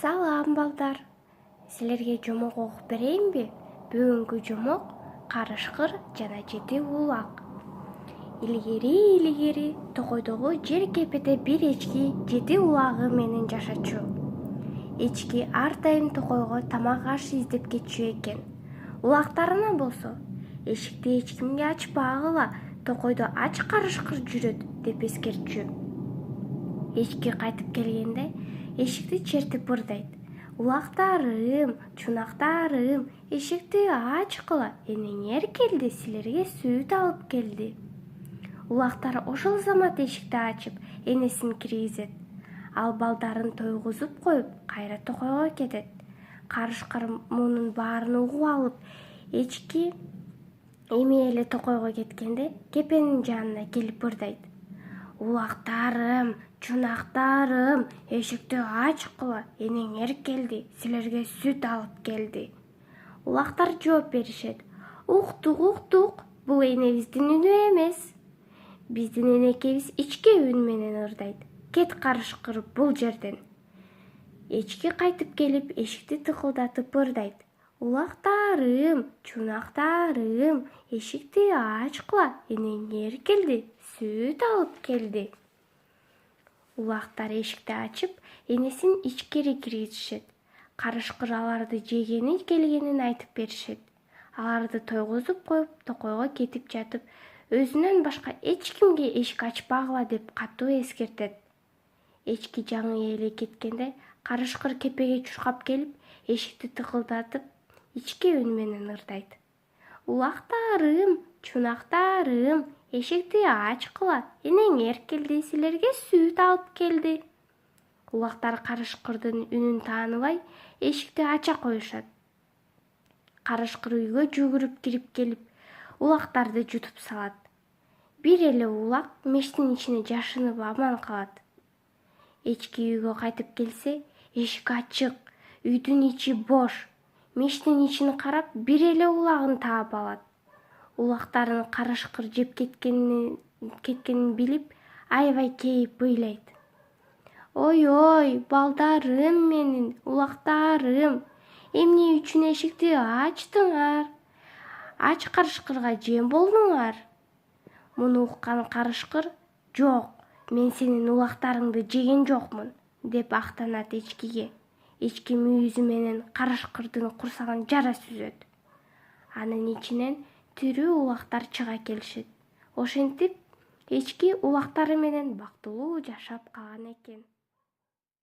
Салам балдар. Силерге жомок окуп берейинби? Бүгүнкү жомок карышкыр жана 7 улак. Илгери токойдогу жер кепеде бир эчки 7 улагы менен жашачу. Эчки ар дайым токойго тамак аш издеп кетчү экен. Улактарына болсо, эшикти эч кимге ачпагыла, токойдо ач карышкыр жүрөт деп эскертчү. Эчки кайтып келгенде эшикти чертип ырдайт. Улактарым, чунактарым, эшикти ачкыла, энеңер келди, силерге сүт алып келди. Улактар ошол замат эшикти ачып, энесин киргизет. Ал балдарын тойгузуп коюп, кайра токойго кетет. Карышкыр мунун баарын угуп алып, эчки эми эле токойго кеткенде кепенин жанына келип ырдайт. Улактарым, чунактарым, эшикти ачкыла, энеңер келди, силерге сүт алып келди. Улактар жооп беришет. Уктук, бул энебиздин үнү эмес. Биздин энекебиз ички үн менен ырдайт. Кет карышкыр бул жерден. Эчки кайтып келип, эшикти тыкылдатып ырдайт. Улактарым, чунактарым, эшикти ачкыла, энеңер келди, сүт алып келди. Улактар эшикти ачып, энесин ичкери киргизишет. Карышкыр аларды жегени келгенин айтып беришет. Аларды тойгузуп коюп, токойго кетип жатып, өзүнөн башка эч кимге эшик ачпагыла деп катуу эскертет. Эчки жаңы эле кеткенде карышкыр кепеге чуркап келип, эшикти тыкылдатып, ички үн менен ырдайт. Улактарым, чунактарым, эшикти ачкыла, энеңер келди, силерге сүт алып келди. Улактар карышкырдын үнүн тааныбай, эшикти ача коюшат. Карышкыр үйгө жүгүрүп кирип келип, улактарды жутуп салат. Бир эле улак мештин ичине жашынып аман калат. Эчки үйгө кайтып келсе, эшик ачык, үйдүн ичи бош. Мештин ичин карап, бир эле улагын таап алат. Улактарын карышкыр жеп кеткенин билип, аябай кейип ыйлайт. Ой, балдарым менин, улактарым, эмне үчүн эшикти ачтыңар? Ач карышкырга жем болдуңар? Муну уккан карышкыр, жок, мен сенин улактарыңды жеген жокмун, деп актанат эчкиге. Эчки мүйүзү менен карышкырдын курсагын жара сүзөт. Анын ичинен тирүү улактар чыга келишет. Ошентип, эчки улактары менен бактылуу жашап калган экен.